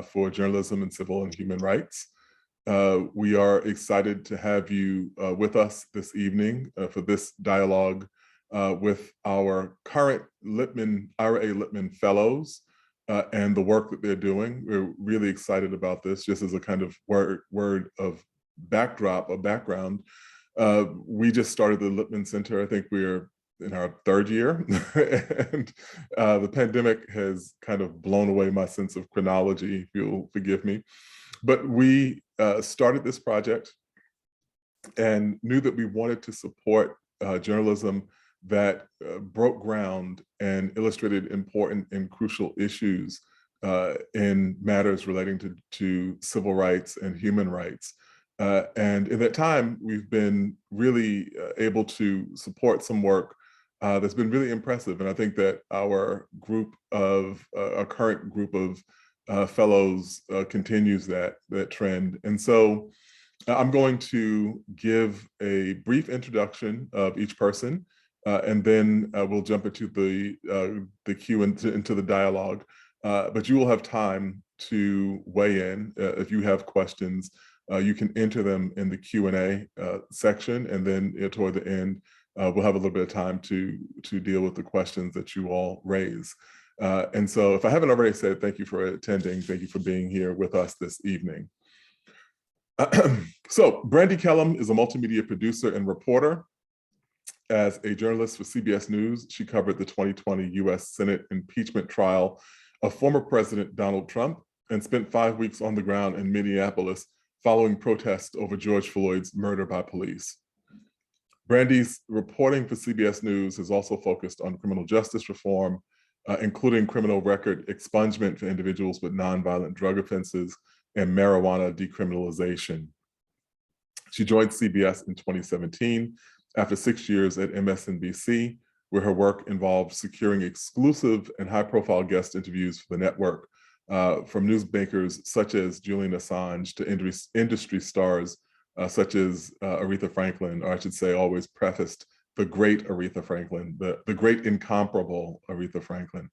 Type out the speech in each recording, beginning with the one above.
for Journalism and Civil and Human Rights. We are excited to have you with us this evening for this dialogue with our current Ira A. Lipman Fellows and the work that they're doing. We're really excited about this, just as a kind of word of background. We just started the Lipman Center. I think we're in our third year, and the pandemic has kind of blown away my sense of chronology, if you'll forgive me. But we started this project and knew that we wanted to support journalism that broke ground and illustrated important and crucial issues in matters relating to civil rights and human rights. And in that time, we've been really able to support some work that's been really impressive. And I think that our current group of fellows continues that trend. And so I'm going to give a brief introduction of each person, and then we'll jump into the queue into the dialogue. But you will have time to weigh in. If you have questions, you can enter them in the Q&A section, and then toward the end, we'll have a little bit of time to deal with the questions that you all raise. And so if I haven't already said, thank you for attending. Thank you for being here with us this evening. So Brandi Kellam is a multimedia producer and reporter. As a journalist for CBS News, she covered the 2020 US Senate impeachment trial of former President Donald Trump and spent 5 weeks on the ground in Minneapolis following protests over George Floyd's murder by police. Brandi's reporting for CBS News has also focused on criminal justice reform, including criminal record expungement for individuals with nonviolent drug offenses and marijuana decriminalization. She joined CBS in 2017 after 6 years at MSNBC, where her work involved securing exclusive and high-profile guest interviews for the network from newsmakers such as Julian Assange to industry stars such as Aretha Franklin, or I should say, always prefaced, the great Aretha Franklin, the great incomparable Aretha Franklin.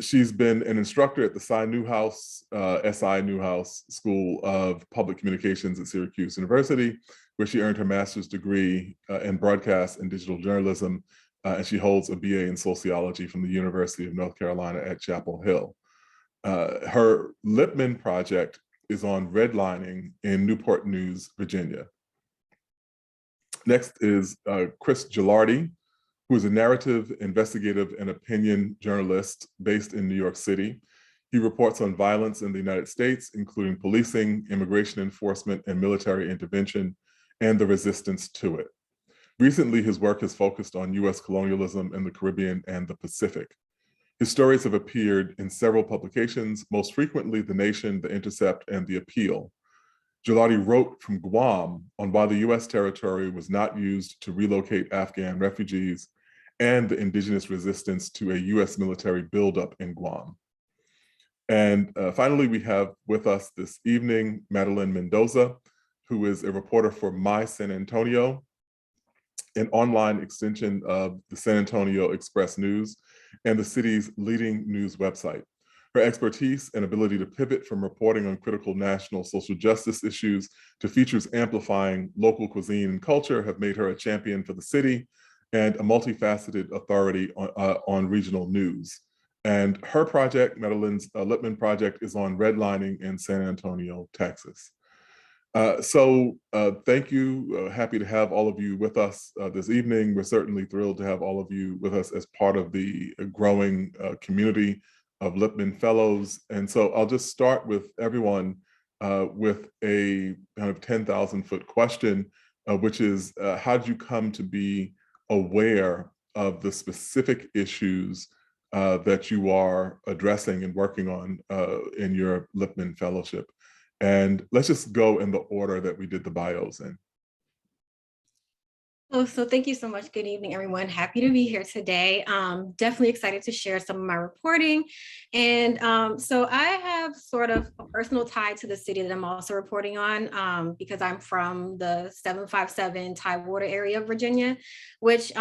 She's been an instructor at the SI Newhouse School of Public Communications at Syracuse University, where she earned her master's degree in broadcast and digital journalism, and she holds a BA in sociology from the University of North Carolina at Chapel Hill. Her Lipman project is on redlining in Newport News, Virginia. Next is Chris Gelardi, who is a narrative, investigative, and opinion journalist based in New York City. He reports on violence in the United States, including policing, immigration enforcement, and military intervention, and the resistance to it. Recently, his work has focused on US colonialism in the Caribbean and the Pacific. His stories have appeared in several publications, most frequently The Nation, The Intercept, and The Appeal. Jelani wrote from Guam on why the US territory was not used to relocate Afghan refugees and the indigenous resistance to a US military buildup in Guam. And finally, we have with us this evening, Madalyn Mendoza, who is a reporter for My San Antonio, an online extension of the San Antonio Express News and the city's leading news website. Her expertise and ability to pivot from reporting on critical national social justice issues to features amplifying local cuisine and culture have made her a champion for the city and a multifaceted authority on regional news. And her project, Madalyn's Lipman project, is on redlining in San Antonio, Texas. Thank you. Happy to have all of you with us this evening. We're certainly thrilled to have all of you with us as part of the growing community of Lipman Fellows. And so I'll just start with everyone with a kind of 10,000-foot question, which is, how did you come to be aware of the specific issues that you are addressing and working on in your Lipman Fellowship? And let's just go in the order that we did the bios in. Oh, so thank you so much. Good evening, everyone. Happy to be here today. Definitely excited to share some of my reporting. And so I have sort of a personal tie to the city that I'm also reporting on because I'm from the 757 Tidewater area of Virginia, which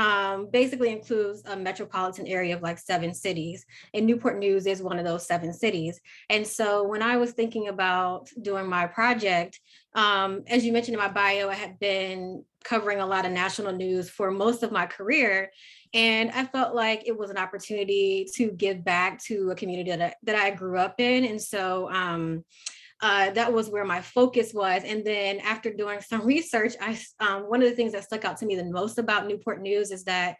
basically includes a metropolitan area of like 7 cities. And Newport News is one of those 7 cities. And so when I was thinking about doing my project, as you mentioned in my bio, I had been covering a lot of national news for most of my career. And I felt like it was an opportunity to give back to a community that I grew up in. And so that was where my focus was. And then after doing some research, one of the things that stuck out to me the most about Newport News is that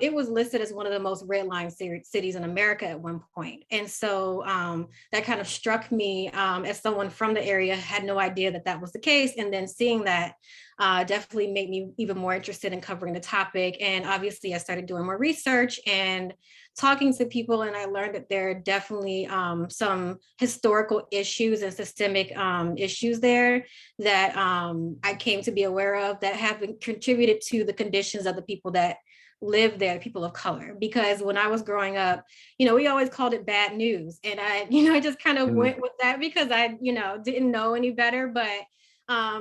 it was listed as one of the most redlined cities in America at one point. And so that kind of struck me as someone from the area, had no idea that that was the case. And then seeing that definitely made me even more interested in covering the topic. And obviously I started doing more research and talking to people, and I learned that there are definitely some historical issues and systemic issues there that I came to be aware of that have been contributed to the conditions of the people that live there, people of color. Because when I was growing up, we always called it bad news. And I just kind of went with that because I, didn't know any better, but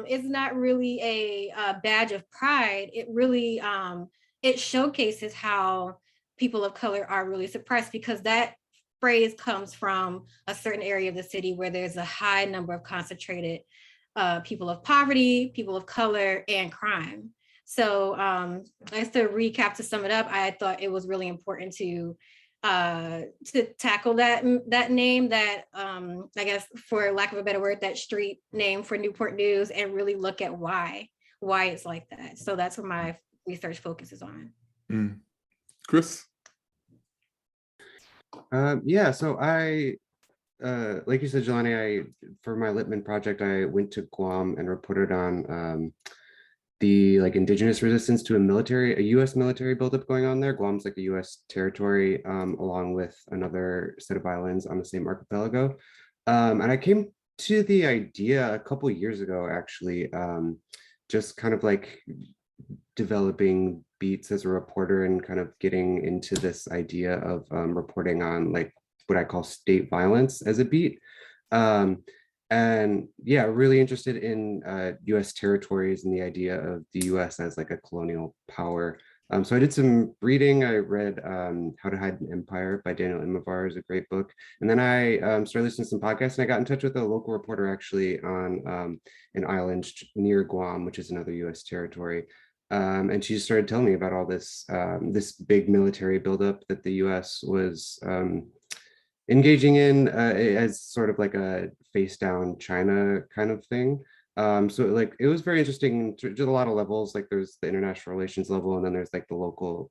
it's not really a badge of pride. It really, it showcases how people of color are really suppressed, because that phrase comes from a certain area of the city where there's a high number of concentrated people of poverty, people of color, and crime. So just to recap, to sum it up, I thought it was really important to tackle that name, that I guess, for lack of a better word, that street name for Newport News, and really look at why it's like that. So that's what my research focuses on. Chris? Yeah, so I, like you said, Jelani, for my Lipman project, I went to Guam and reported on the indigenous resistance to a U.S. military buildup going on there. Guam's like a U.S. territory, along with another set of islands on the same archipelago. And I came to the idea a couple years ago, actually, just kind of like developing beats as a reporter and kind of getting into this idea of reporting on what I call state violence as a beat. And yeah, really interested in US territories and the idea of the US as like a colonial power. So I did some reading. I read How to Hide an Empire by Daniel Immerwahr, is a great book. And then I started listening to some podcasts, and I got in touch with a local reporter actually on an island near Guam, which is another US territory. And she just started telling me about all this this big military buildup that the US was engaging in as sort of like a face down China kind of thing. So it was very interesting to a lot of levels. Like there's the international relations level, and then there's like the local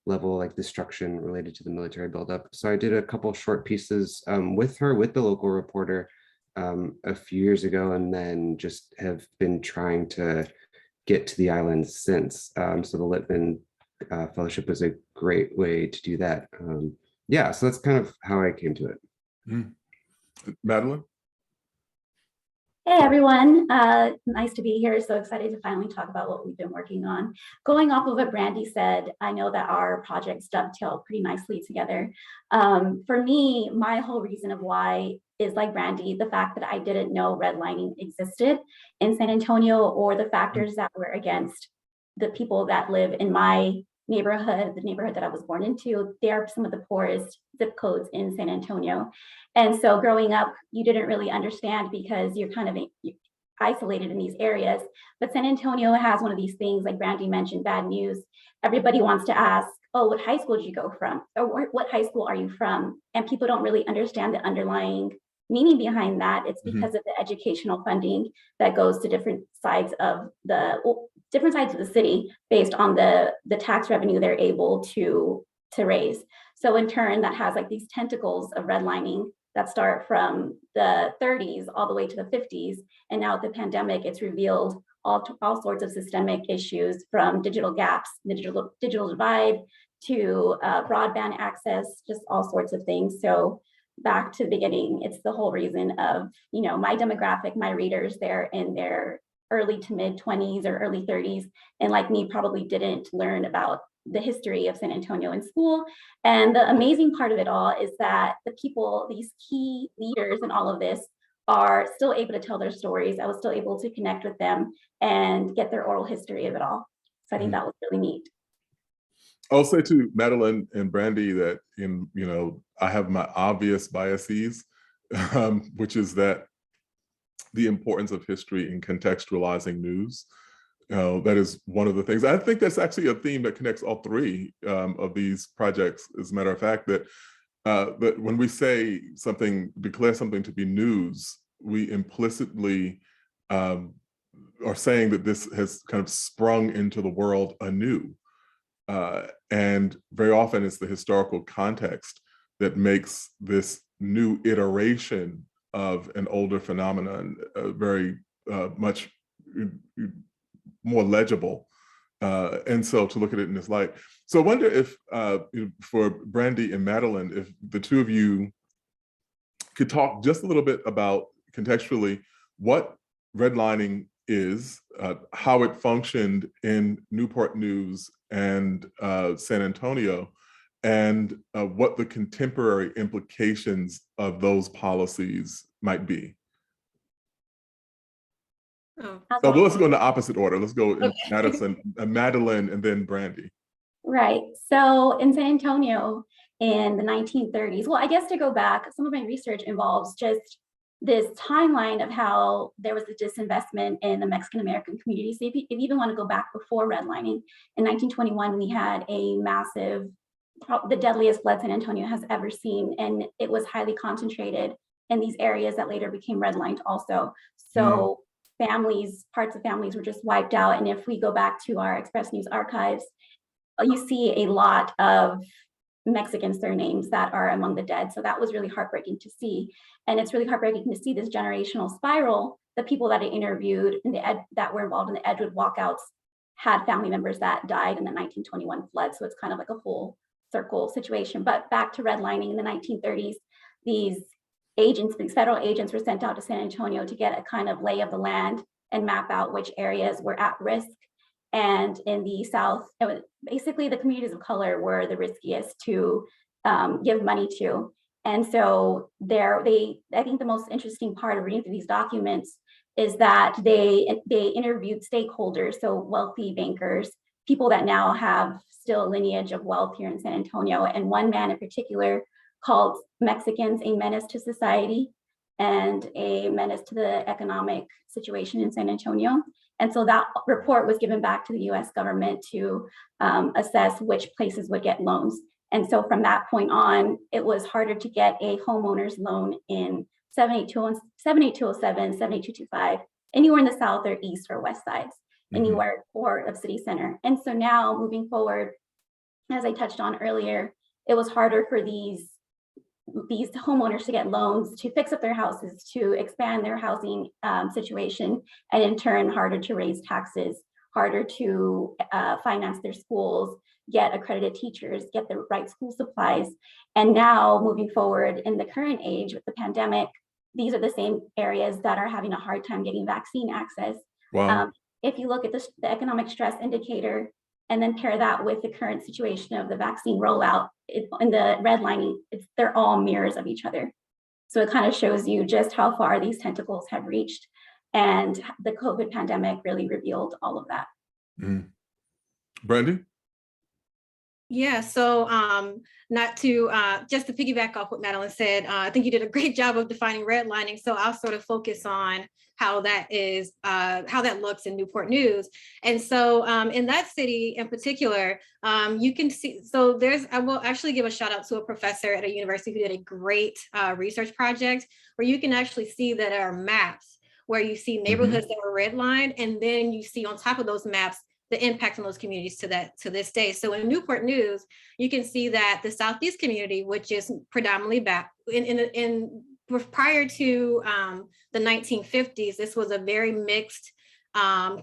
level, like destruction related to the military buildup. So I did a couple short pieces with the local reporter a few years ago, and then just have been trying to get to the island since. So the Lipman Fellowship was a great way to do that. Yeah, so that's kind of how I came to it. Madalyn? Hey everyone, nice to be here. So excited to finally talk about what we've been working on. Going off of what Brandi said, I know that our projects dovetail pretty nicely together. For me, my whole reason of why is like Brandi, the fact that I didn't know redlining existed in San Antonio, or the factors that were against the people that live in my neighborhood, the neighborhood that I was born into. They are some of the poorest zip codes in San Antonio. And so growing up, you didn't really understand because you're kind of isolated in these areas. But San Antonio has one of these things, like Brandi mentioned, bad news. Everybody wants to ask, oh, what high school did you go from? Or what high school are you from? And people don't really understand the underlying meaning behind that. It's because of the educational funding that goes to different sides of the city based on the tax revenue they're able to raise. So in turn, that has like these tentacles of redlining that start from the 30s all the way to the 50s. And now with the pandemic, it's revealed all sorts of systemic issues, from digital gaps, digital divide, to broadband access, just all sorts of things. So back to the beginning, it's the whole reason of, my demographic, my readers, they're in their early to mid 20s or early 30s, and like me, probably didn't learn about the history of San Antonio in school. And the amazing part of it all is that the people, these key leaders in all of this, are still able to tell their stories. I was still able to connect with them and get their oral history of it all. So I think that was really neat. I'll say to Madalyn and Brandi that I have my obvious biases, which is that the importance of history in contextualizing news. That is one of the things. I think that's actually a theme that connects all three of these projects. As a matter of fact, that when we say something, declare something to be news, we implicitly are saying that this has kind of sprung into the world anew. And very often it's the historical context that makes this new iteration of an older phenomenon very much more legible. And so to look at it in this light. So I wonder if, for Brandi and Madalyn, if the two of you could talk just a little bit about contextually what redlining is, how it functioned in Newport News and San Antonio, and what the contemporary implications of those policies might be. Oh. So let's go in the opposite order. Let's go in Madalyn, and then Brandi. Right. So in San Antonio in the 1930s, well, I guess to go back, some of my research involves just this timeline of how there was a disinvestment in the Mexican-American community. So if you even want to go back before redlining, in 1921, we had a massive, the deadliest flood San Antonio has ever seen. And it was highly concentrated in these areas that later became redlined also. So families, parts of families were just wiped out. And if we go back to our Express News archives, you see a lot of Mexican surnames that are among the dead. So that was really heartbreaking to see. And it's really heartbreaking to see this generational spiral. The people that I interviewed that were involved in the Edgewood walkouts had family members that died in the 1921 flood. So it's kind of like a full circle situation. But back to redlining in the 1930s, these federal agents were sent out to San Antonio to get a kind of lay of the land and map out which areas were at risk. And in the South, it was basically the communities of color were the riskiest to give money to. And so I think the most interesting part of reading through these documents is that they interviewed stakeholders, so wealthy bankers, people that now have still a lineage of wealth here in San Antonio. And one man in particular called Mexicans a menace to society and a menace to the economic situation in San Antonio. And so that report was given back to the US government to assess which places would get loans. And so from that point on, it was harder to get a homeowner's loan in 78207, 78225, anywhere in the South or East or West sides, anywhere or of city center. And so now moving forward, as I touched on earlier, it was harder for these homeowners to get loans, to fix up their houses, to expand their housing situation, and in turn, harder to raise taxes, harder to finance their schools, get accredited teachers, get the right school supplies. And now moving forward in the current age with the pandemic, these are the same areas that are having a hard time getting vaccine access. Wow. If you look at the economic stress indicator, and then pair that with the current situation of the vaccine rollout in the redlining, they're all mirrors of each other. So it kind of shows you just how far these tentacles have reached. And the COVID pandemic really revealed all of that. Brandi? Yeah, so not to just to piggyback off what Madalyn said, I think you did a great job of defining redlining. So I'll sort of focus on how that looks in Newport News. And so in that city in particular, you can see, so I will actually give a shout out to a professor at a university who did a great research project where you can actually see that there are maps where you see neighborhoods that were redlined, and then you see on top of those maps the impact on those communities to this day. So in Newport News, you can see that the Southeast community, which is predominantly back prior to the 1950s, this was a very mixed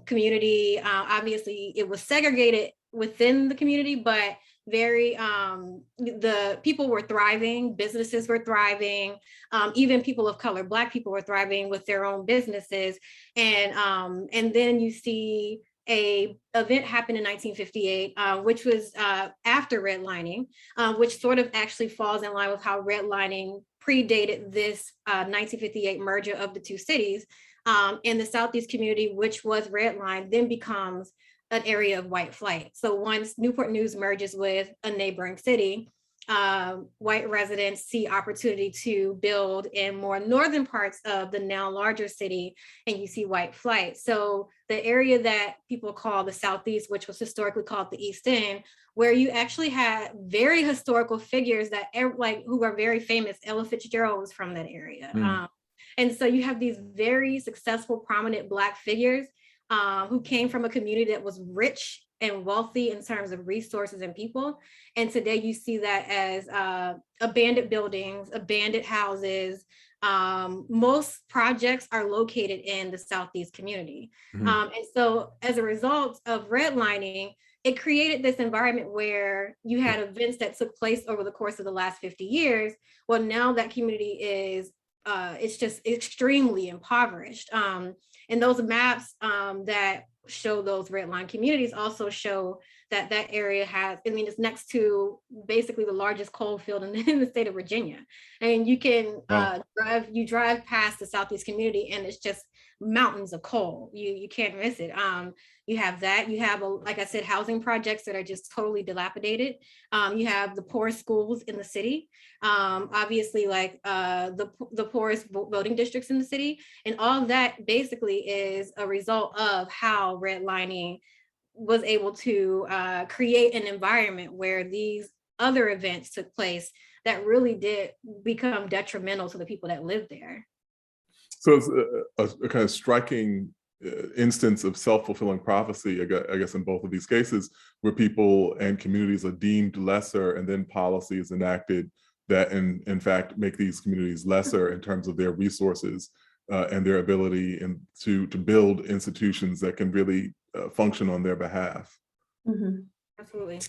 community. Obviously, it was segregated within the community, but very, the people were thriving, businesses were thriving, even people of color, Black people were thriving with their own businesses. And then you see a event happened in 1958, which was after redlining, which sort of actually falls in line with how redlining predated this 1958 merger of the two cities. And the Southeast community, which was redlined, then becomes an area of white flight. So once Newport News merges with a neighboring city, white residents see opportunity to build in more northern parts of the now larger city, and you see white flight. So the area that people call the Southeast, which was historically called the East End, where you actually had very historical figures that like who are very famous. Ella Fitzgerald was from that area. And so you have these very successful, prominent Black figures who came from a community that was rich and wealthy in terms of resources and people. And today you see that as abandoned buildings, abandoned houses. Most projects are located in the Southeast community. And so as a result of redlining, it created this environment where you had events that took place over the course of the last 50 years. Well, now that community is, it's just extremely impoverished. And those maps that show those redline communities also show that that area has, I mean, it's next to basically the largest coal field in the state of Virginia. And you can drive past the Southeast community and it's just mountains of coal. You can't miss it. You have that. You have, like I said, housing projects that are just totally dilapidated. You have the poorest schools in the city. Obviously, like the poorest voting districts in the city. And all of that basically is a result of how redlining was able to create an environment where these other events took place that really did become detrimental to the people that lived there. So it's a kind of striking instance of self-fulfilling prophecy, I guess, in both of these cases, where people and communities are deemed lesser, and then policy is enacted that in fact make these communities lesser in terms of their resources and their ability to build institutions that can really function on their behalf. Absolutely.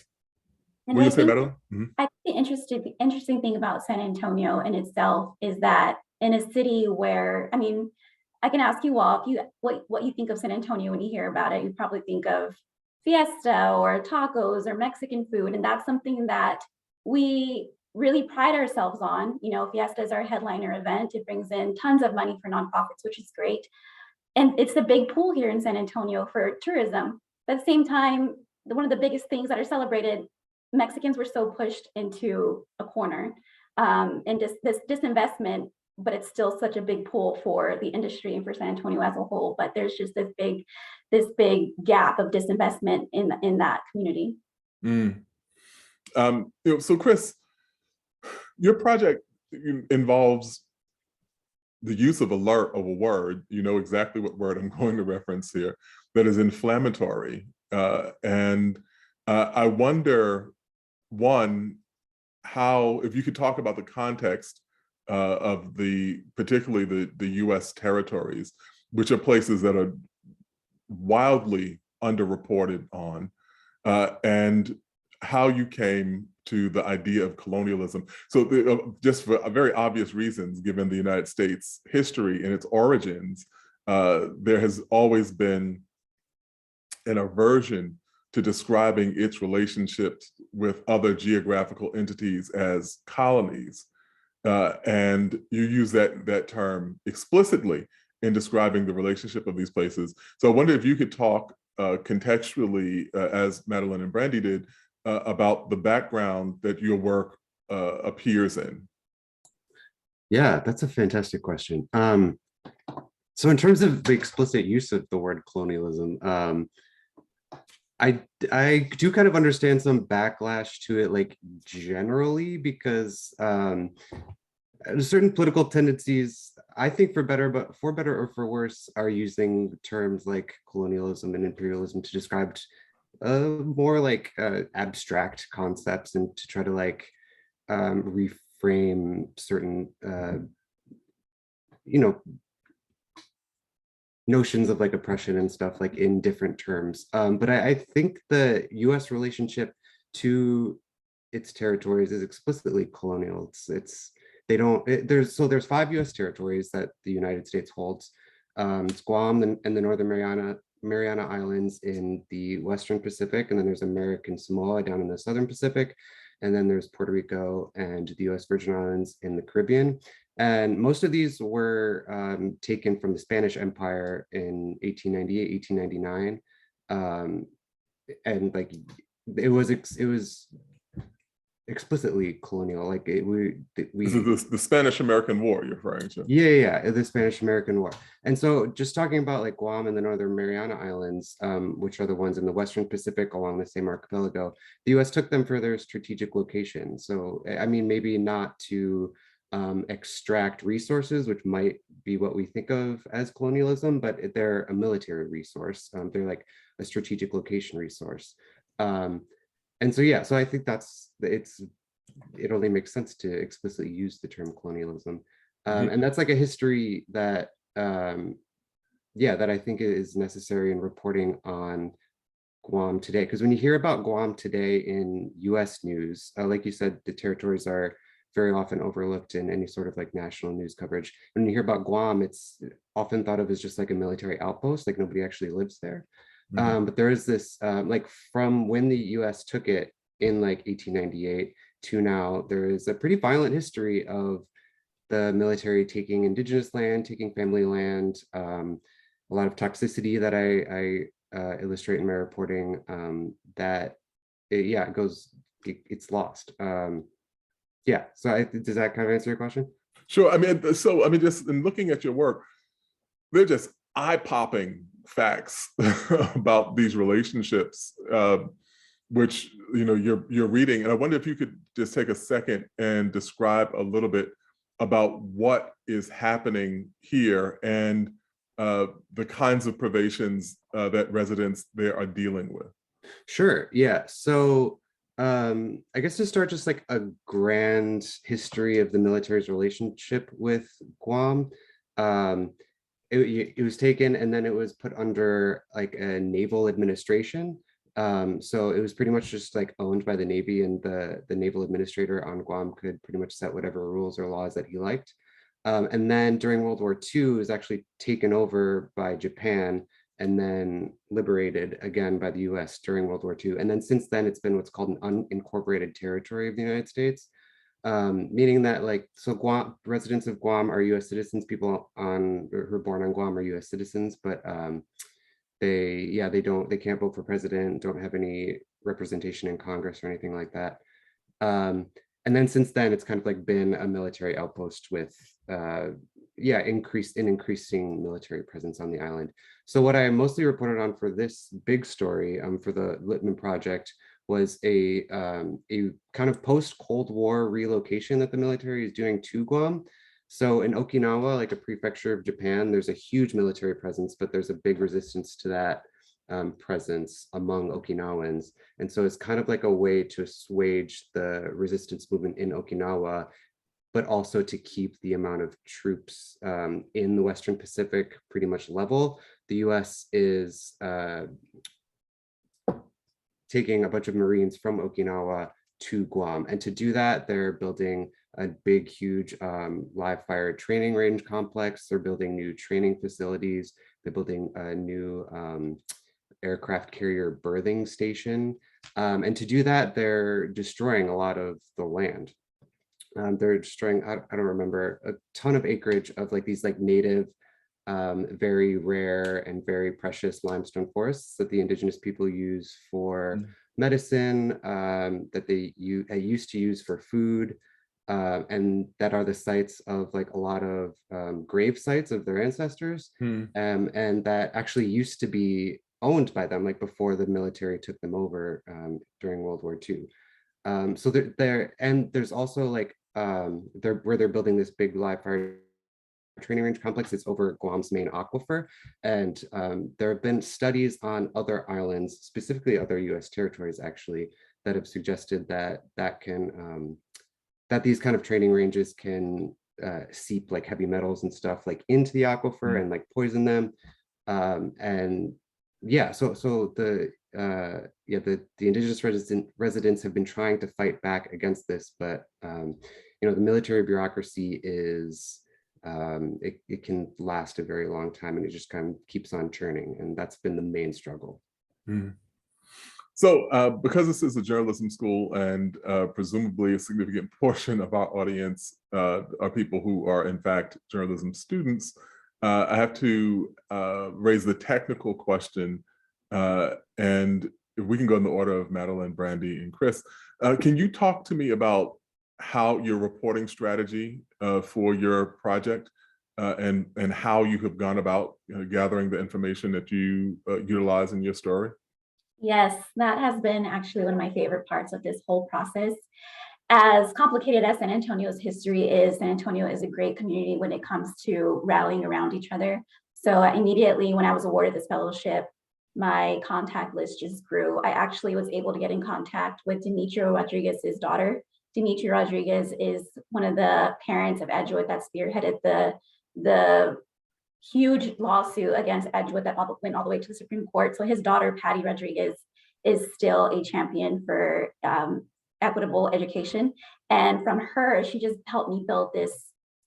What do you say, Madalyn? I think the interesting thing about San Antonio in itself is that in a city where, I mean, I can ask you all what you think of San Antonio when you hear about it. You probably think of fiesta or tacos or Mexican food, and that's something that we really pride ourselves on. You know, fiesta is our headliner event. It brings in tons of money for nonprofits, which is great. And it's the big pool here in San Antonio for tourism. But at the same time, one of the biggest things that are celebrated, Mexicans were so pushed into a corner and just this disinvestment, but it's still such a big pool for the industry and for San Antonio as a whole. But there's just this big gap of disinvestment in that community. So Chris, your project involves the use of a word, you know exactly what word I'm going to reference here, that is inflammatory. And I wonder, one, how, if you could talk about the context of particularly the US territories, which are places that are wildly underreported on, and how you came to the idea of colonialism. So just for very obvious reasons, given the United States history and its origins, there has always been an aversion to describing its relationships with other geographical entities as colonies. And you use that term explicitly in describing the relationship of these places. So I wonder if you could talk contextually, as Madalyn and Brandi did, about the background that your work appears in. Yeah, that's a fantastic question. So in terms of the explicit use of the word colonialism, I do kind of understand some backlash to it, like generally, because certain political tendencies, I think for better or for worse, are using terms like colonialism and imperialism to describe more like abstract concepts and to try to like reframe certain notions of like oppression and stuff like in different terms. But I think the US relationship to its territories is explicitly colonial. They don't, there's 5 US territories that the United States holds. It's Guam and the Northern Mariana Islands in the Western Pacific, and then there's American Samoa down in the Southern Pacific, and then there's Puerto Rico and the US Virgin Islands in the Caribbean. And most of these were taken from the Spanish Empire in 1898, 1899. And like it was explicitly colonial. Like This is the Spanish-American War you're referring to. Yeah, the Spanish-American War. And so just talking about like Guam and the Northern Mariana Islands, which are the ones in the Western Pacific along the same archipelago, the US took them for their strategic location. So, I mean, maybe not to extract resources, which might be what we think of as colonialism, but they're a military resource. They're like a strategic location resource. And so, yeah, so I think it only makes sense to explicitly use the term colonialism. And that's like a history that, that I think is necessary in reporting on Guam today. Because when you hear about Guam today in US news, like you said, the territories are very often overlooked in any sort of like national news coverage. When you hear about Guam, it's often thought of as just like a military outpost, like nobody actually lives there. But there is this, like from when the US took it in like 1898 to now, there is a pretty violent history of the military taking indigenous land, taking family land, a lot of toxicity that I illustrate in my reporting, it's lost. So does that kind of answer your question? Sure. I mean, just in looking at your work, they're just eye-popping facts about these relationships, which you're reading. And I wonder if you could just take a second and describe a little bit about what is happening here and the kinds of privations that residents there are dealing with. Sure. Yeah. So I guess to start, just like a grand history of the military's relationship with Guam. It was taken and then it was put under like a naval administration. So it was pretty much just like owned by the Navy, and the naval administrator on Guam could pretty much set whatever rules or laws that he liked. And then during World War II, it was actually taken over by Japan and then liberated again by the US during World War II. And then since then, it's been what's called an unincorporated territory of the United States, meaning that Guam, residents of Guam are US citizens, people who are born on Guam are US citizens, but they can't vote for president, don't have any representation in Congress or anything like that. And then since then, it's kind of like been a military outpost with increasing military presence on the island. So what I mostly reported on for this big story, for the Lipman project, was a kind of post-Cold War relocation that the military is doing to Guam. So in Okinawa, like a prefecture of Japan, there's a huge military presence, but there's a big resistance to that presence among Okinawans. And so it's kind of like a way to assuage the resistance movement in Okinawa, but also to keep the amount of troops in the Western Pacific pretty much level. The US is taking a bunch of Marines from Okinawa to Guam. And to do that, they're building a big, huge live fire training range complex. They're building new training facilities. They're building a new aircraft carrier berthing station. And to do that, they're destroying a lot of the land. They're destroying, I don't remember, a ton of acreage of like these like native, very rare and very precious limestone forests that the indigenous people use for medicine, that they used to use for food, and that are the sites of like a lot of grave sites of their ancestors, and that actually used to be owned by them, like before the military took them over during World War II. So and there's also like where they're building this big live fire training range complex. It's over Guam's main aquifer, and there have been studies on other islands, specifically other US territories actually, that have suggested that that these kind of training ranges can seep like heavy metals and stuff like into the aquifer and like poison them. And yeah, so the yeah, the indigenous residents have been trying to fight back against this, but you know, the military bureaucracy is it can last a very long time, and it just kind of keeps on churning, and that's been the main struggle. Mm. So because this is a journalism school, and presumably a significant portion of our audience are people who are in fact journalism students, I have to raise the technical question, and if we can go in the order of Madalyn, Brandi, and Chris. Can you talk to me about how your reporting strategy for your project and how you have gone about gathering the information that you utilize in your story? Yes, that has been actually one of my favorite parts of this whole process. As complicated as San Antonio's history is, San Antonio is a great community when it comes to rallying around each other. So immediately when I was awarded this fellowship, my contact list just grew. I actually was able to get in contact with Demetrio Rodriguez's daughter. Demetrio Rodriguez is one of the parents of Edgewood that spearheaded the huge lawsuit against Edgewood that went all the way to the Supreme Court. So his daughter, Patty Rodriguez, is still a champion for equitable education. And from her, she just helped me build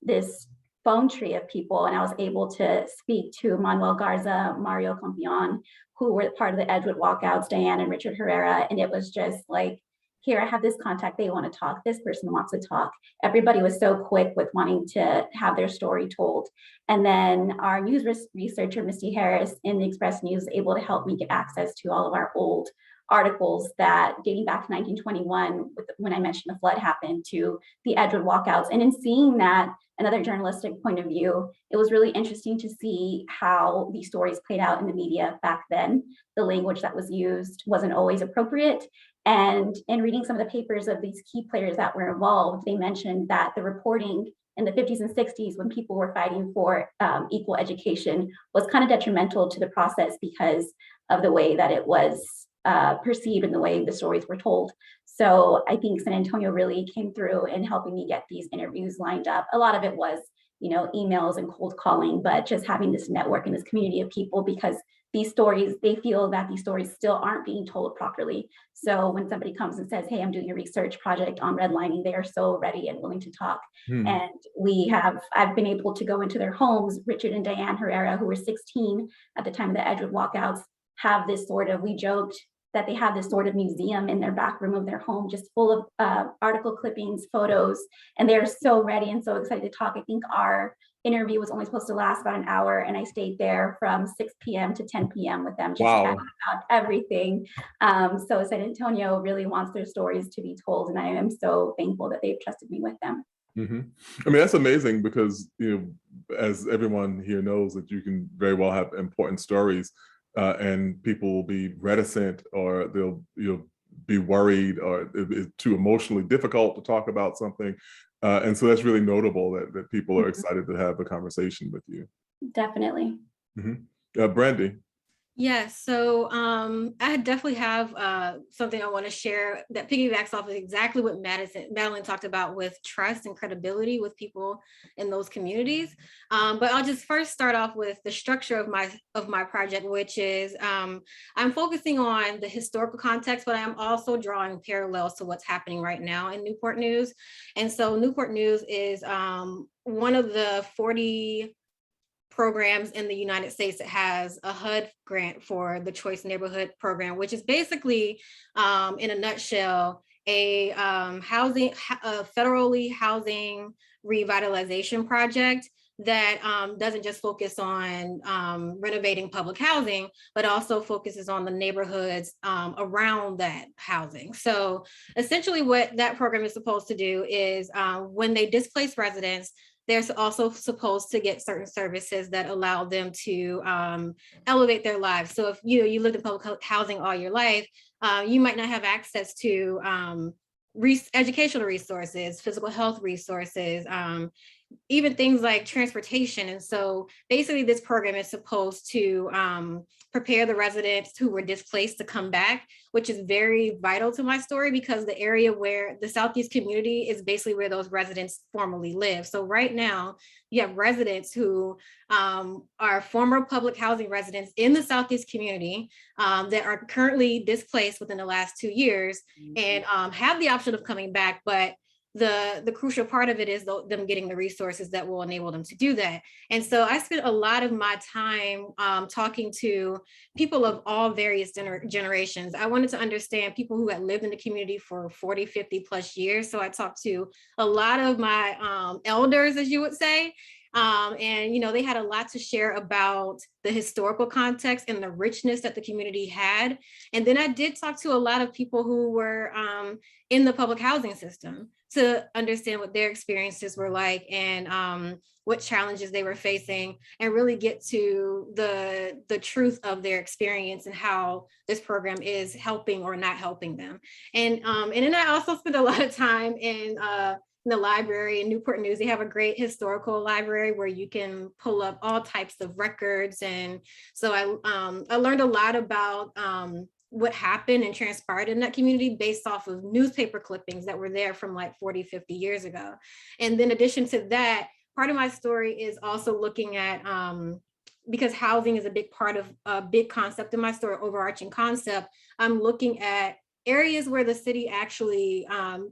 this phone tree of people. And I was able to speak to Manuel Garza, Mario Campion, who were part of the Edgewood walkouts, Diane and Richard Herrera. And it was just like, here, I have this contact, they want to talk, this person wants to talk. Everybody was so quick with wanting to have their story told. And then our news researcher, Misty Harris in the Express News, was able to help me get access to all of our old articles that dating back to 1921, when I mentioned the flood happened, to the Edgewood walkouts. And in seeing that, another journalistic point of view, it was really interesting to see how these stories played out in the media back then. The language that was used wasn't always appropriate. And in reading some of the papers of these key players that were involved, they mentioned that the reporting in the 50s and 60s, when people were fighting for equal education, was kind of detrimental to the process because of the way that it was perceived and the way the stories were told. So I think San Antonio really came through in helping me get these interviews lined up. A lot of it was, you know, emails and cold calling, but just having this network and this community of people, because these stories, they feel that these stories still aren't being told properly. So when somebody comes and says, hey, I'm doing a research project on redlining, they are so ready and willing to talk. And I've been able to go into their homes. Richard and Diane Herrera, who were 16 at the time of the Edgewood walkouts, have this sort of, we joked that they have this sort of museum in their back room of their home, just full of article clippings, photos, and they're so ready and so excited to talk. I think our interview was only supposed to last about an hour, and I stayed there from 6 p.m. to 10 p.m. with them, just chatting about everything. So San Antonio really wants their stories to be told, and I am so thankful that they've trusted me with them. I mean, that's amazing because, you know, as everyone here knows, that you can very well have important stories and people will be reticent, or they'll be worried, or it's too emotionally difficult to talk about something. And so that's really notable that people are excited to have a conversation with you. Definitely. Brandi. Yes, so I definitely have something I want to share that piggybacks off of exactly what Madalyn talked about with trust and credibility with people in those communities. But I'll just first start off with the structure of my project, which is I'm focusing on the historical context, but I'm also drawing parallels to what's happening right now in Newport News. And so Newport News is one of the 40 programs in the United States that has a HUD grant for the Choice Neighborhood Program, which is basically, in a nutshell, a federally housing revitalization project that doesn't just focus on renovating public housing, but also focuses on the neighborhoods around that housing. So essentially what that program is supposed to do is when they displace residents, they're also supposed to get certain services that allow them to elevate their lives. So if you lived in public housing all your life, you might not have access to educational resources, physical health resources, even things like transportation. And so basically this program is supposed to prepare the residents who were displaced to come back, which is very vital to my story because the area where the Southeast community is basically where those residents formerly live. So right now you have residents who are former public housing residents in the Southeast community that are currently displaced within the last 2 years and have the option of coming back, but the crucial part of it is them getting the resources that will enable them to do that. And so I spent a lot of my time talking to people of all various generations. I wanted to understand people who had lived in the community for 40, 50 plus years. So I talked to a lot of my elders, as you would say. And, you know, they had a lot to share about the historical context and the richness that the community had. And then I did talk to a lot of people who were in the public housing system to understand what their experiences were like and what challenges they were facing and really get to the truth of their experience and how this program is helping or not helping them. And then I also spent a lot of time in the library in Newport News. They have a great historical library where you can pull up all types of records. And so I learned a lot about what happened and transpired in that community based off of newspaper clippings that were there from like 40, 50 years ago. And then in addition to that, part of my story is also looking at, because housing is a big part of a big concept in my story, overarching concept, I'm looking at areas where the city actually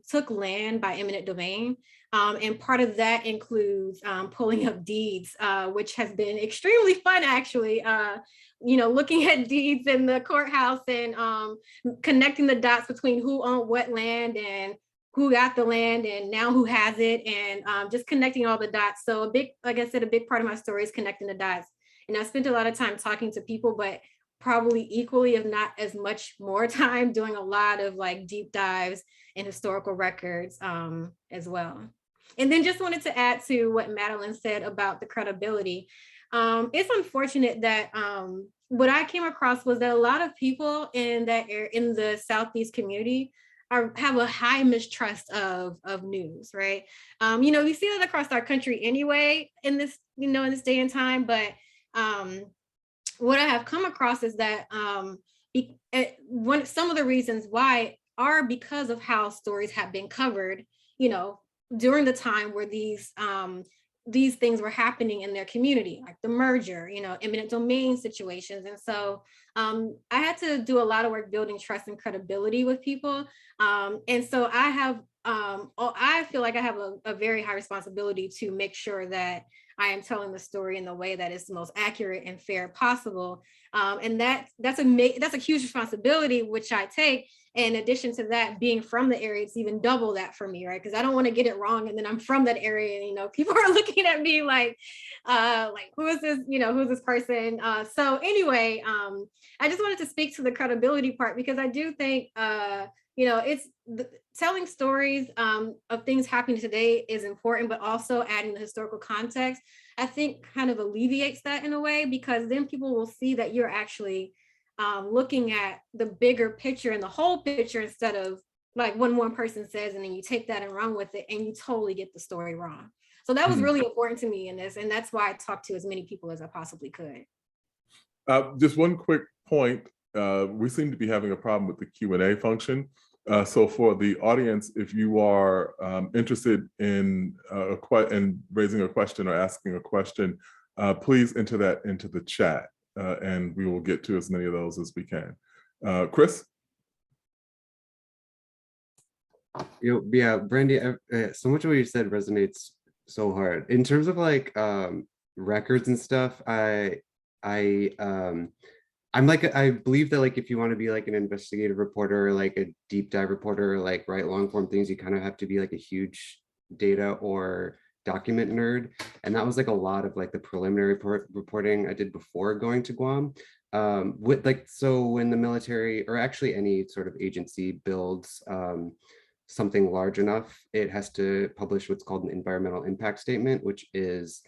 took land by eminent domain. And part of that includes pulling up deeds, which has been extremely fun, actually. You know, looking at deeds in the courthouse and connecting the dots between who owned what land and who got the land and now who has it, and just connecting all the dots. So a big, like I said, a big part of my story is connecting the dots. And I spent a lot of time talking to people, but probably equally, if not as much more time doing a lot of like deep dives in historical records as well. And then just wanted to add to what Madalyn said about the credibility. It's unfortunate that what I came across was that a lot of people in that area, in the Southeast community, have a high mistrust of news, right? You know, we see that across our country anyway in this, you know, in this day and time, but what I have come across is that some of the reasons why are because of how stories have been covered, you know, during the time where these things were happening in their community, like the merger, you know, eminent domain situations. And so I had to do a lot of work building trust and credibility with people. And so I feel like I have a very high responsibility to make sure that I am telling the story in the way that is the most accurate and fair possible. And that's a huge responsibility, which I take. In addition to that, being from the area, it's even double that for me, right? Because I don't want to get it wrong. And then I'm from that area, and, you know, people are looking at me like who is this, you know, who's this person? So anyway, I just wanted to speak to the credibility part, because I do think, you know, telling stories of things happening today is important, but also adding the historical context, I think kind of alleviates that in a way, because then people will see that you're actually looking at the bigger picture and the whole picture, instead of like when one person says and then you take that and run with it and you totally get the story wrong. So that was really important to me in this, and that's why I talked to as many people as I possibly could. Just one quick point. We seem to be having a problem with the Q&A function. So for the audience, if you are interested in raising a question or asking a question, please enter that into the chat, and we will get to as many of those as we can. Chris? Yeah, Brandi, so much of what you said resonates so hard. In terms of like records and stuff, I believe that like if you want to be like an investigative reporter, or like a deep dive reporter, or like write long form things, you kind of have to be like a huge data or document nerd. And that was like a lot of like the preliminary reporting I did before going to Guam. With like, so when the military, or actually any sort of agency, builds something large enough, it has to publish what's called an environmental impact statement, which is,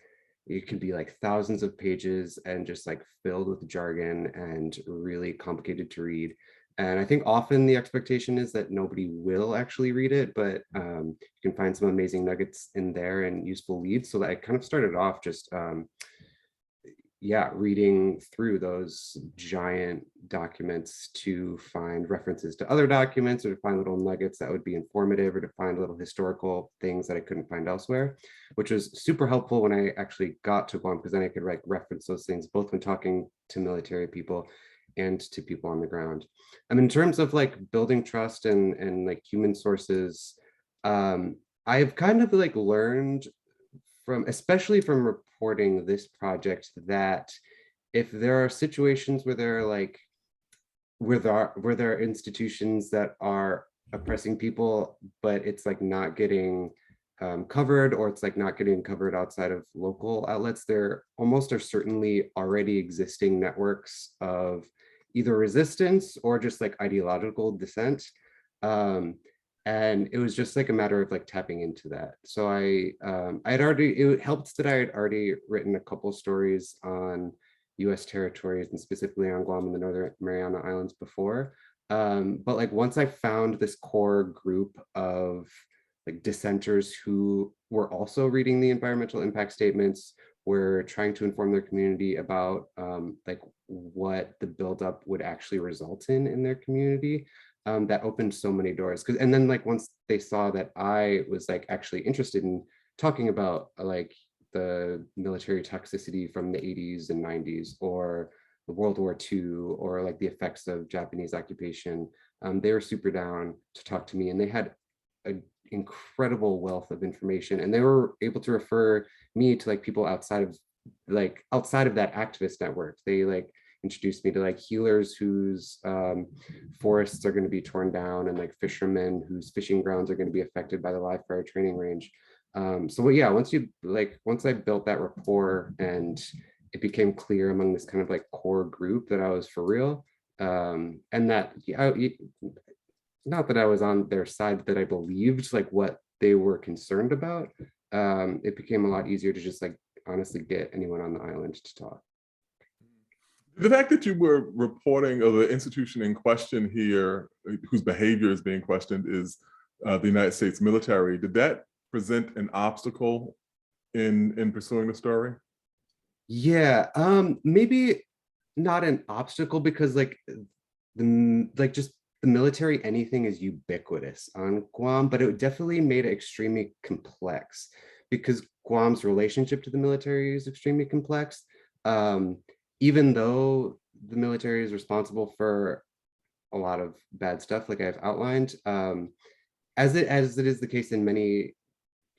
it can be like thousands of pages and just like filled with jargon and really complicated to read. And I think often the expectation is that nobody will actually read it, but you can find some amazing nuggets in there and useful leads. So that I kind of started off just reading through those giant documents to find references to other documents, or to find little nuggets that would be informative, or to find little historical things that I couldn't find elsewhere, which was super helpful when I actually got to Guam, because then I could reference those things both when talking to military people and to people on the ground. I mean, in terms of like building trust and like human sources, I've kind of like learned from, especially from reporting this project, that if there are situations where there are like, where there are institutions that are oppressing people, but it's like not getting covered, or it's like not getting covered outside of local outlets, there almost are certainly already existing networks of either resistance or just like ideological dissent. And it was just like a matter of like tapping into that. So I had already, it helped that I had already written a couple stories on US territories, and specifically on Guam and the Northern Mariana Islands before. But like once I found this core group of like dissenters who were also reading the environmental impact statements, were trying to inform their community about like what the buildup would actually result in their community, that opened so many doors. And then like once they saw that I was like actually interested in talking about like the military toxicity from the 80s and 90s, or the World War II, or like the effects of Japanese occupation, they were super down to talk to me, and they had an incredible wealth of information, and they were able to refer me to like people outside of that activist network. They like introduced me to like healers whose forests are going to be torn down, and like fishermen whose fishing grounds are going to be affected by the live fire training range. So yeah, once I built that rapport, and it became clear among this kind of like core group that I was for real, and that not that I was on their side, that I believed like what they were concerned about, it became a lot easier to just like honestly get anyone on the island to talk. The fact that you were reporting, or the institution in question here, whose behavior is being questioned, is the United States military, did that present an obstacle in pursuing the story? Yeah, maybe not an obstacle, because like just the military, anything is ubiquitous on Guam, but it definitely made it extremely complex, because Guam's relationship to the military is extremely complex. Even though the military is responsible for a lot of bad stuff, like I've outlined, as it is the case in many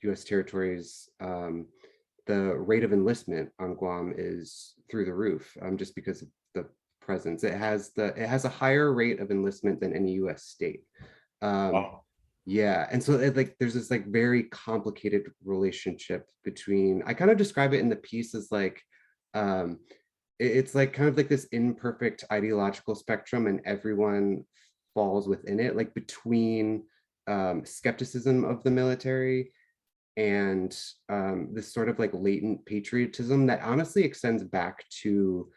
US territories, the rate of enlistment on Guam is through the roof, just because of the presence. It has a higher rate of enlistment than any US state. Wow. Yeah, and so like there's this like very complicated relationship between, I kind of describe it in the piece as like, it's like kind of like this imperfect ideological spectrum, and everyone falls within it, like between skepticism of the military and this sort of like latent patriotism that honestly extends back to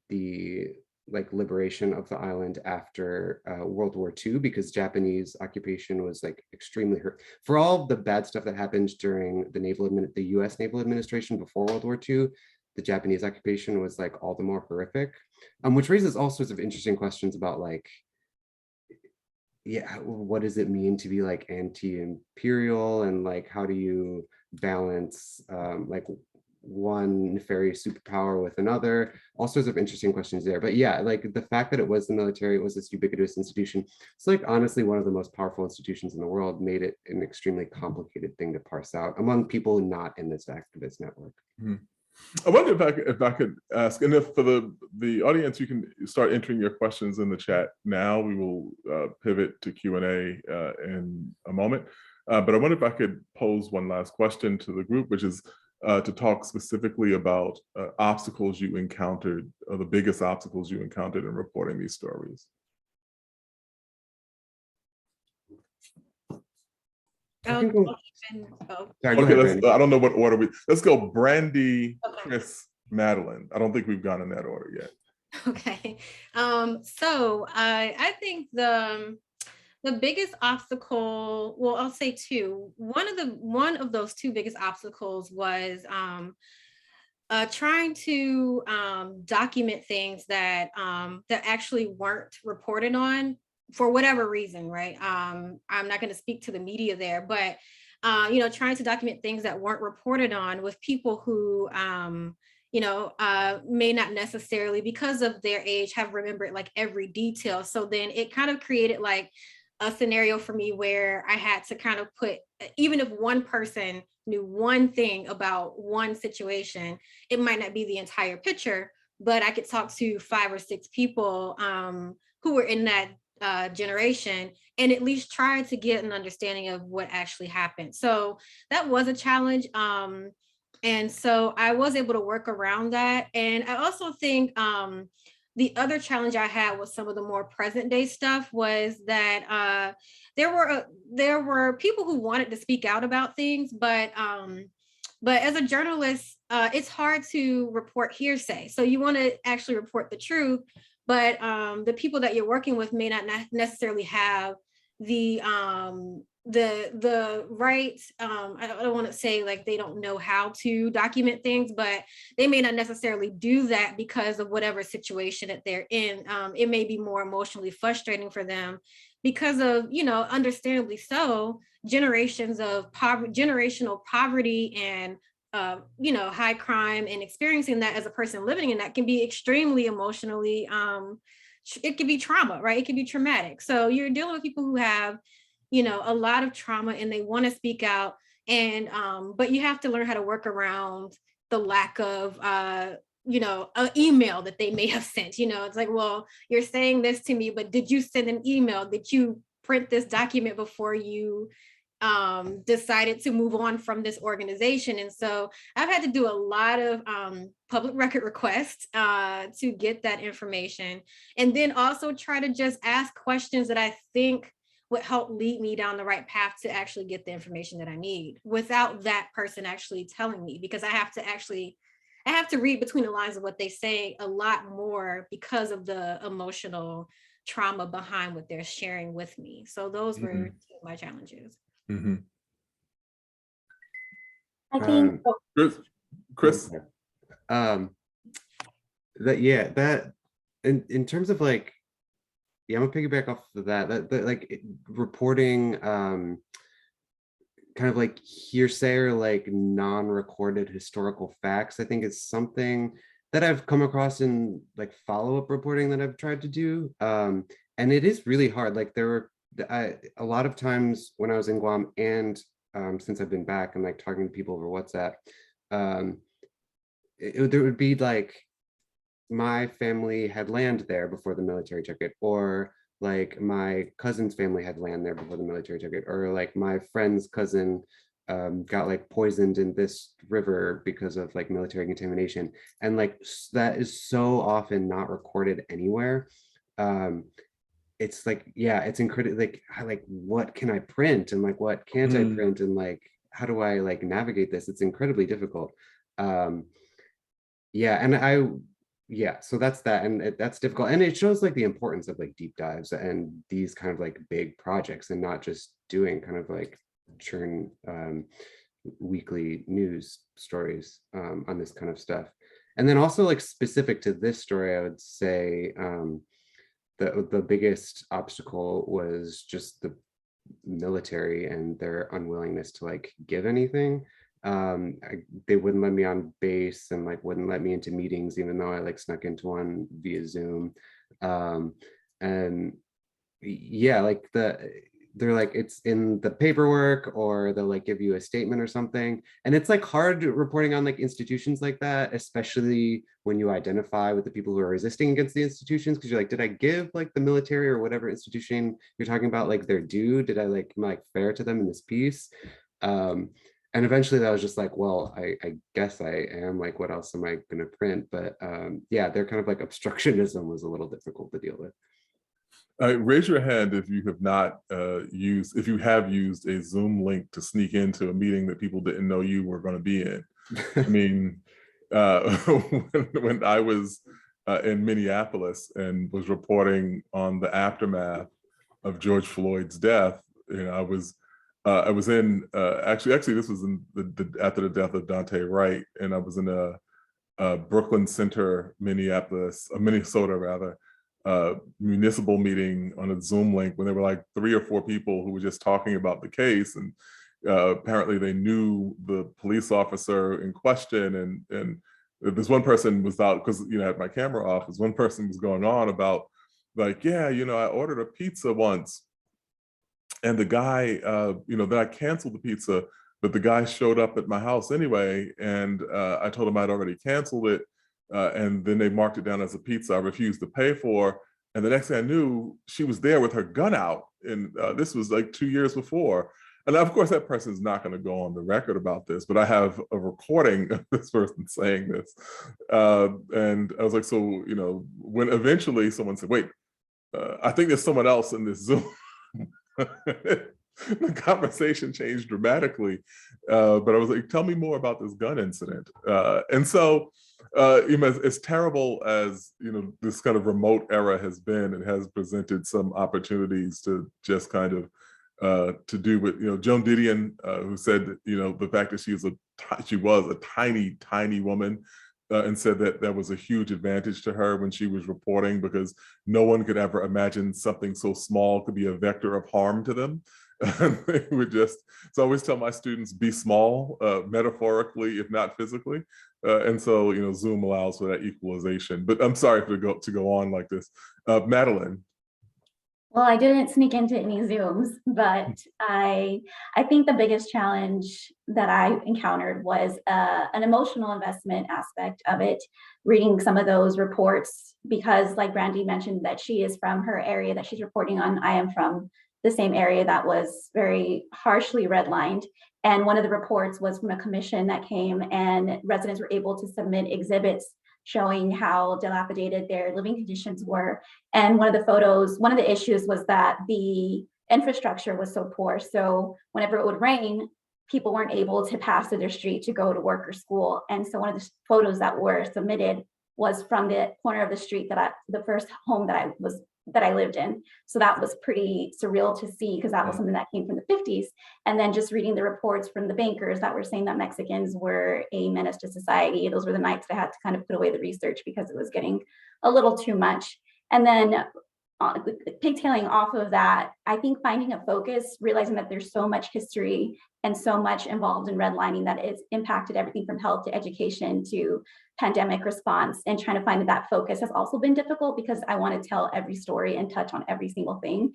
the like liberation of the island after World War II, because Japanese occupation was like extremely for all the bad stuff that happened during the US naval administration before World War II. The Japanese occupation was like all the more horrific, which raises all sorts of interesting questions about like, yeah, what does it mean to be like anti-imperial, and like how do you balance like one nefarious superpower with another? All sorts of interesting questions there. But yeah, like the fact that it was the military, it was this ubiquitous institution, it's like honestly one of the most powerful institutions in the world, made it an extremely complicated thing to parse out among people not in this activist network. Mm-hmm. I wonder if I could ask, and if for the audience, you can start entering your questions in the chat now. We will pivot to Q&A in a moment. But I wonder if I could pose one last question to the group, which is to talk specifically about obstacles you encountered, or the biggest obstacles you encountered in reporting these stories. Sorry, go I don't know what order let's go Brandi, Chris, Madalyn. I don't think we've gone in that order yet. Okay. So I think the biggest obstacle, well, I'll say two. One of those two biggest obstacles was trying to document things that that actually weren't reported on for whatever reason, right? I'm not going to speak to the media there, but you know, trying to document things that weren't reported on with people who you know, may not necessarily, because of their age, have remembered like every detail. So then it kind of created like a scenario for me where I had to kind of put, even if one person knew one thing about one situation, it might not be the entire picture, but I could talk to 5 or 6 people who were in that generation and at least try to get an understanding of what actually happened. So that was a challenge. And so I was able to work around that. And I also think the other challenge I had with some of the more present day stuff was that there were people who wanted to speak out about things, but as a journalist, it's hard to report hearsay. So you want to actually report the truth, but the people that you're working with may not necessarily have the right, I don't want to say like they don't know how to document things, but they may not necessarily do that because of whatever situation that they're in. It may be more emotionally frustrating for them because of, you know, understandably so, generations of generational poverty and you know, high crime, and experiencing that as a person living in that can be extremely emotionally it can be trauma, right? It can be traumatic. So you're dealing with people who have, you know, a lot of trauma and they want to speak out, and but you have to learn how to work around the lack of you know, an email that they may have sent. You know, it's like, well, you're saying this to me, but did you send an email? Did you print this document before you decided to move on from this organization? And so I've had to do a lot of public record requests to get that information, and then also try to just ask questions that I think would help lead me down the right path to actually get the information that I need without that person actually telling me, because I have to read between the lines of what they say a lot more because of the emotional trauma behind what they're sharing with me. So those were two of my challenges. Mm-hmm. I think Chris. That in terms of like, yeah, I'm gonna piggyback off of that like reporting kind of like hearsay or like non-recorded historical facts, I think is something that I've come across in like follow-up reporting that I've tried to do. And it is really hard. Like there were a lot of times when I was in Guam, and since I've been back and like talking to people over WhatsApp, there would be like, my family had land there before the military took it, or like my cousin's family had land there before the military took it, or like my friend's cousin got like poisoned in this river because of like military contamination. And like that is so often not recorded anywhere. It's like, yeah, it's incredible. Like what can I print and like what can't I print, and like how do I like navigate this? It's incredibly difficult. Yeah, so that's that, and that's difficult, and it shows like the importance of like deep dives and these kind of like big projects, and not just doing kind of like churn weekly news stories on this kind of stuff. And then also like specific to this story, I would say the biggest obstacle was just the military and their unwillingness to like give anything. They wouldn't let me on base, and like wouldn't let me into meetings, even though I like snuck into one via Zoom. And yeah, like they're like, it's in the paperwork, or they'll like give you a statement or something. And it's like hard reporting on like institutions like that, especially when you identify with the people who are resisting against the institutions, because you're like, did I give like the military or whatever institution you're talking about like their due? Did I like, am I like fair to them in this piece? And eventually that was just like, well, I guess I am, like, what else am I going to print? But yeah, their kind of like obstructionism was a little difficult to deal with. Raise your hand if you have not if you have used a Zoom link to sneak into a meeting that people didn't know you were going to be in. I mean, when I was in Minneapolis and was reporting on the aftermath of George Floyd's death. You know, I was in actually this was in after the death of Daunte Wright, and I was in a Brooklyn Center, Minnesota rather, municipal meeting on a Zoom link when there were like 3 or 4 people who were just talking about the case, and apparently they knew the police officer in question, and this one person was out because, you know, I had my camera off. This one person was going on about like, yeah, you know, I ordered a pizza once, and the guy, you know, then I canceled the pizza, but the guy showed up at my house anyway, and I told him I'd already canceled it, and then they marked it down as a pizza I refused to pay for. And the next thing I knew, she was there with her gun out, and this was like 2 years before. And of course, that person is not going to go on the record about this, but I have a recording of this person saying this. And I was like, so, you know, when eventually someone said, wait, I think there's someone else in this Zoom. The conversation changed dramatically, but I was like, tell me more about this gun incident. And so, you know, as terrible as, you know, this kind of remote era has been, it has presented some opportunities to just kind of to do with, you know, Joan Didion, who said that, you know, the fact that she was a tiny woman, and said that that was a huge advantage to her when she was reporting, because no one could ever imagine something so small could be a vector of harm to them. They would just, so I always tell my students, be small, metaphorically, if not physically. And so, you know, Zoom allows for that equalization. But I'm sorry to go on like this. Madalyn. Well, I didn't sneak into any Zooms, but I think the biggest challenge that I encountered was an emotional investment aspect of it, reading some of those reports, because like Brandi mentioned that she is from her area that she's reporting on, I am from the same area that was very harshly redlined. And one of the reports was from a commission that came, and residents were able to submit exhibits showing how dilapidated their living conditions were. And one of the issues was that the infrastructure was so poor. So whenever it would rain, people weren't able to pass to their street to go to work or school. And so one of the photos that were submitted was from the corner of the street the first home that I lived in. So that was pretty surreal to see, because that was something that came from the 50s. And then just reading the reports from the bankers that were saying that Mexicans were a menace to society. Those were the nights that I had to kind of put away the research because it was getting a little too much. And then pigtailing off of that, I think finding a focus, realizing that there's so much history and so much involved in redlining that it's impacted everything from health to education to pandemic response, and trying to find that focus has also been difficult because I want to tell every story and touch on every single thing.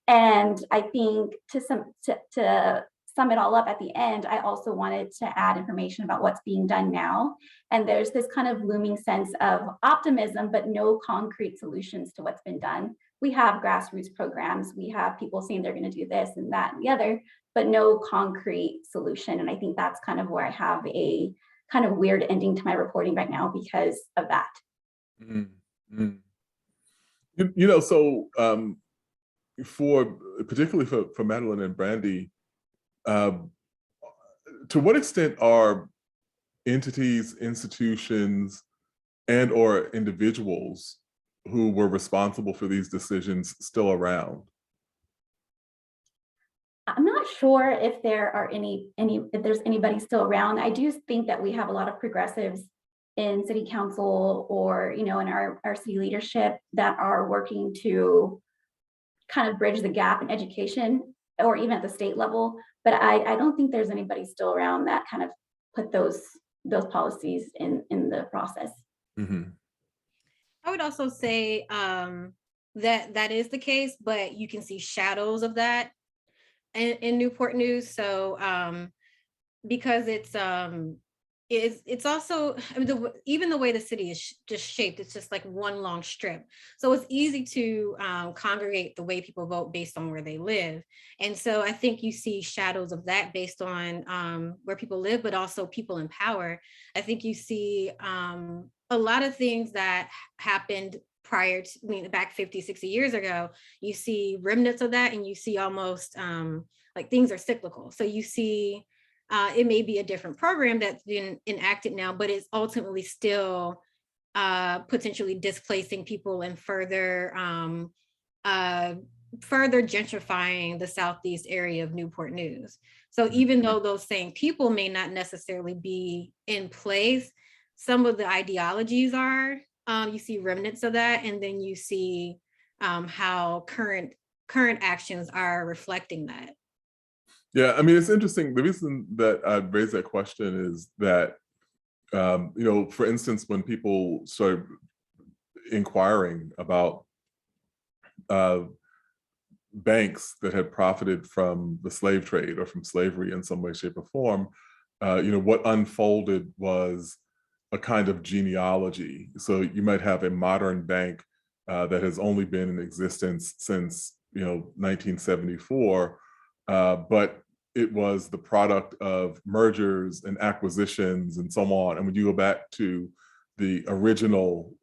And I think to sum it all up at the end, I also wanted to add information about what's being done now. And there's this kind of looming sense of optimism, but no concrete solutions to what's been done. We have grassroots programs, we have people saying they're going to do this and that and the other, but no concrete solution. And I think that's kind of where I have a kind of weird ending to my reporting right now because of that. Mm-hmm. You know, so particularly for Madalyn and Brandi, to what extent are entities, institutions, and or individuals who were responsible for these decisions still around? I'm not sure if there are if there's anybody still around. I do think that we have a lot of progressives in city council or, you know, in our city leadership that are working to kind of bridge the gap in education, or even at the state level. But I don't think there's anybody still around that kind of put those policies in the process. Mm-hmm. I would also say that is the case, but you can see shadows of that in Newport News. So because it's also, I mean, even the way the city is just shaped, it's just like one long strip. So it's easy to congregate the way people vote based on where they live. And so I think you see shadows of that based on where people live, but also people in power. I think you see a lot of things that happened prior to, I mean, back 50, 60 years ago, you see remnants of that, and you see almost like things are cyclical. So you see it may be a different program that's been enacted now, but it's ultimately still potentially displacing people and further gentrifying the southeast area of Newport News. So even though those same people may not necessarily be in place, some of the ideologies are, you see remnants of that, and then you see how current actions are reflecting that. Yeah, I mean, it's interesting. The reason that I raised that question is that, you know, for instance, when people started inquiring about banks that had profited from the slave trade or from slavery in some way, shape, or form, you know, what unfolded was a kind of genealogy. So you might have a modern bank that has only been in existence since, you know, 1974, but it was the product of mergers and acquisitions and so on. And when you go back to the original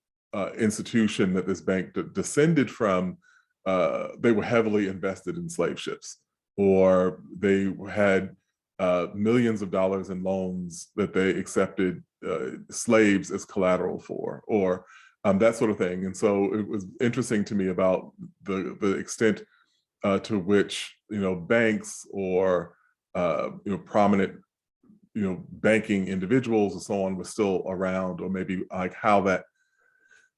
institution that this bank descended from, they were heavily invested in slave ships, or they had millions of dollars in loans that they accepted slaves as collateral for, or that sort of thing. And so it was interesting to me about the extent to which, you know, banks or you know, prominent, you know, banking individuals and so on was still around, or maybe like how that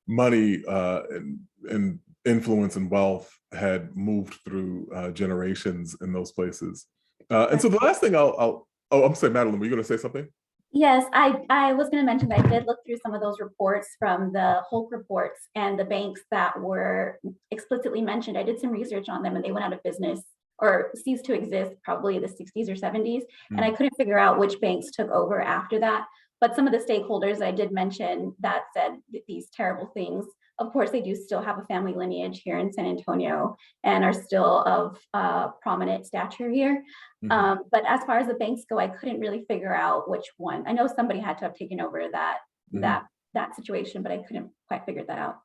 money and influence and wealth had moved through generations in those places. And so the last thing oh, I'm sorry, Madalyn, were you going to say something? Yes, I was going to mention that I did look through some of those reports from the Hulk reports and the banks that were explicitly mentioned. I did some research on them, and they went out of business or ceased to exist probably the 60s or 70s. And I couldn't figure out which banks took over after that. But some of the stakeholders I did mention that said these terrible things. Of course, they do still have a family lineage here in San Antonio and are still of prominent stature here. But as far as the banks go, I couldn't really figure out which one. I know somebody had to have taken over that situation, but I couldn't quite figure that out.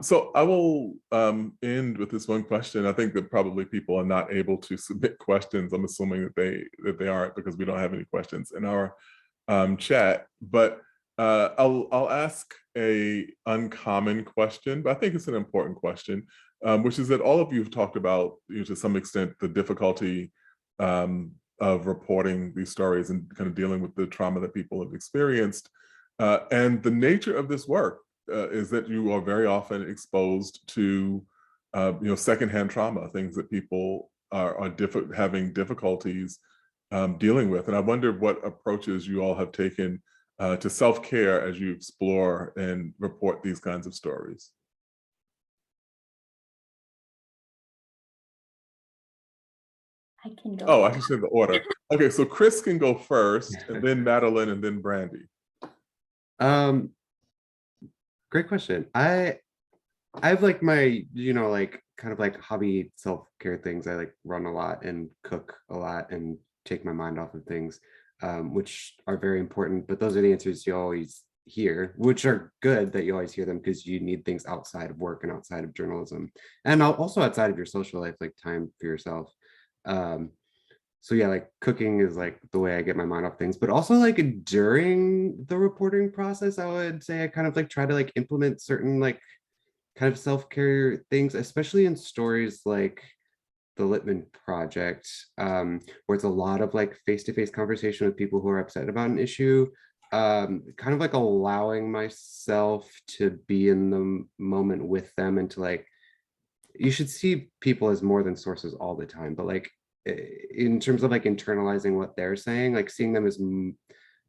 So I will end with this one question. I think that probably people are not able to submit questions. I'm assuming that they aren't, because we don't have any questions in our chat. But I'll ask a uncommon question, but I think it's an important question, which is that all of you have talked about, you know, to some extent, the difficulty of reporting these stories and kind of dealing with the trauma that people have experienced. And the nature of this work is that you are very often exposed to, you know, secondhand trauma, things that people are having difficulties dealing with. And I wonder what approaches you all have taken to self-care as you explore and report these kinds of stories. I can go. Oh, I should say the order. Okay, so Chris can go first, and then Madalyn, and then Brandi. Great question. I have like my, you know, like kind of like hobby self-care things. I like run a lot and cook a lot and take my mind off of things, which are very important. But those are the answers you always hear, which are good that you always hear them, because you need things outside of work and outside of journalism, and also outside of your social life, like time for yourself. So yeah, like cooking is like the way I get my mind off things, but also like during the reporting process, I would say I kind of like try to like implement certain like kind of self-care things, especially in stories like the Lipman Project, where it's a lot of like face-to-face conversation with people who are upset about an issue, kind of like allowing myself to be in the moment with them, and to like, you should see people as more than sources all the time, but like in terms of like internalizing what they're saying, like seeing them as, you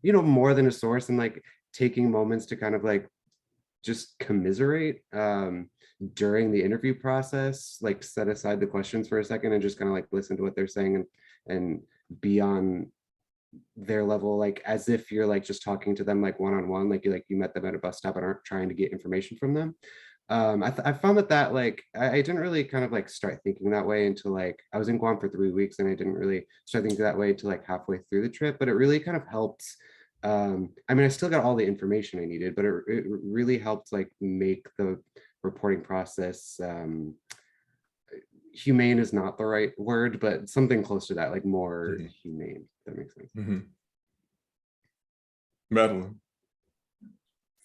know, more than a source, and like taking moments to kind of like just commiserate during the interview process, like set aside the questions for a second and just kind of like listen to what they're saying, and be on their level, like as if you're like just talking to them like one-on-one, like you met them at a bus stop and aren't trying to get information from them. I found that like I didn't really kind of like start thinking that way until like I was in Guam for 3 weeks, and I didn't really start thinking that way until like halfway through the trip, but it really kind of helped. I mean, I still got all the information I needed, but it really helped like make the reporting process, humane is not the right word, but something close to that, like more humane, if that makes sense. Madalyn.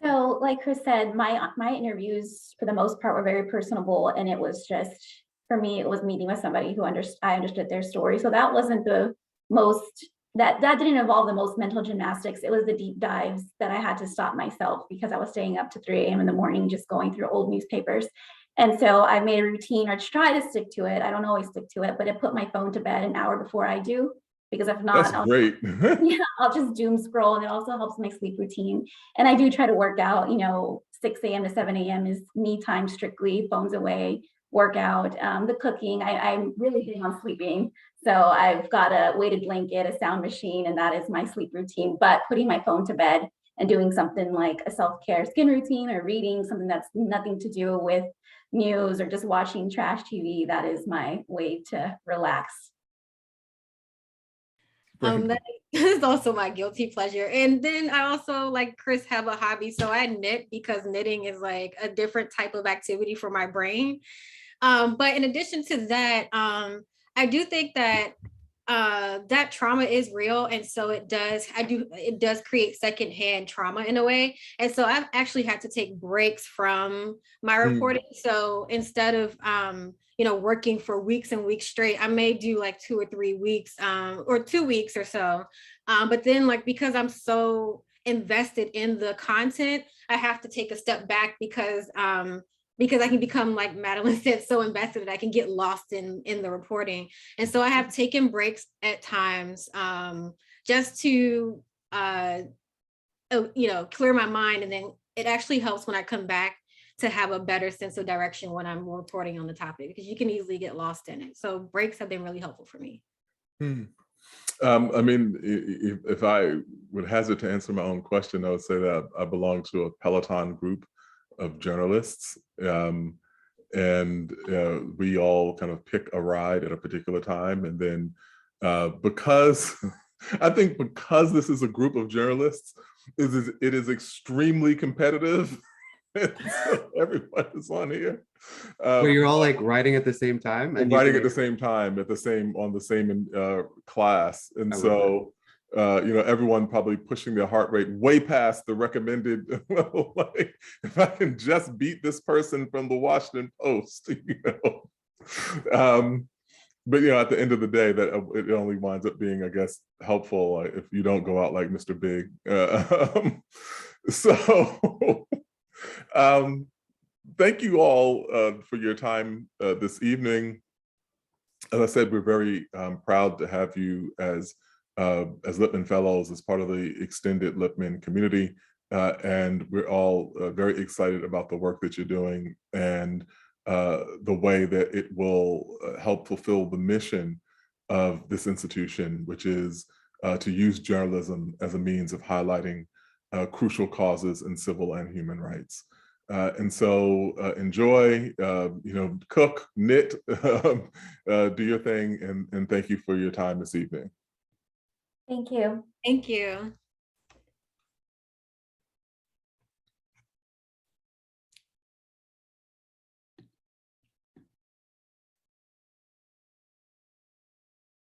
So like Chris said, my interviews for the most part were very personable, and it was just, for me, it was meeting with somebody who I understood their story. So that wasn't the most, that didn't involve the most mental gymnastics. It was the deep dives that I had to stop myself because I was staying up to 3 a.m. in the morning just going through old newspapers. And so I made a routine, or try to stick to it. I don't always stick to it, but I put my phone to bed an hour before I do, because if not, That's great. yeah, I'll just doom scroll, and it also helps my sleep routine. And I do try to work out, 6 a.m. to 7 a.m. is me time strictly, phones away, workout. The cooking, I'm really big on sleeping. So I've got a weighted blanket, a sound machine, and that is my sleep routine. But putting my phone to bed and doing something like a self-care skin routine, or reading something that's nothing to do with news, or just watching trash TV, that is my way to relax. That is also my guilty pleasure. And then I also, like Chris, have a hobby. So I knit, because knitting is like a different type of activity for my brain. But in addition to that, I do think that that trauma is real. And so it does create secondhand trauma in a way. And so I've actually had to take breaks from my reporting. So instead of, working for weeks and weeks straight, I may do like 2 or 3 weeks, or 2 weeks or so. But then, like, because I'm so invested in the content, I have to take a step back, because I can become, like Madalyn said, so invested that I can get lost in the reporting. And so I have taken breaks at times, just to, clear my mind. And then it actually helps when I come back to have a better sense of direction when I'm reporting on the topic, because you can easily get lost in it. So breaks have been really helpful for me. I mean, if I would hazard to answer my own question, I would say that I belong to a Peloton group of journalists, and we all kind of pick a ride at a particular time. And then because I think because this is a group of journalists, it is extremely competitive. So everyone is on here. Where you're all like writing at the same time? Writing at the same time, on the same class. And so, everyone probably pushing their heart rate way past the recommended, like, if I can just beat this person from the Washington Post, but at the end of the day, that it only winds up being, I guess, helpful if you don't go out like Mr. Big. So thank you all for your time this evening. As I said, we're very proud to have you as Lipman Fellows, as part of the extended Lipman community. And we're all very excited about the work that you're doing, and the way that it will help fulfill the mission of this institution, which is to use journalism as a means of highlighting crucial causes in civil and human rights. And so enjoy, cook, knit, do your thing, and thank you for your time this evening. Thank you. Thank you.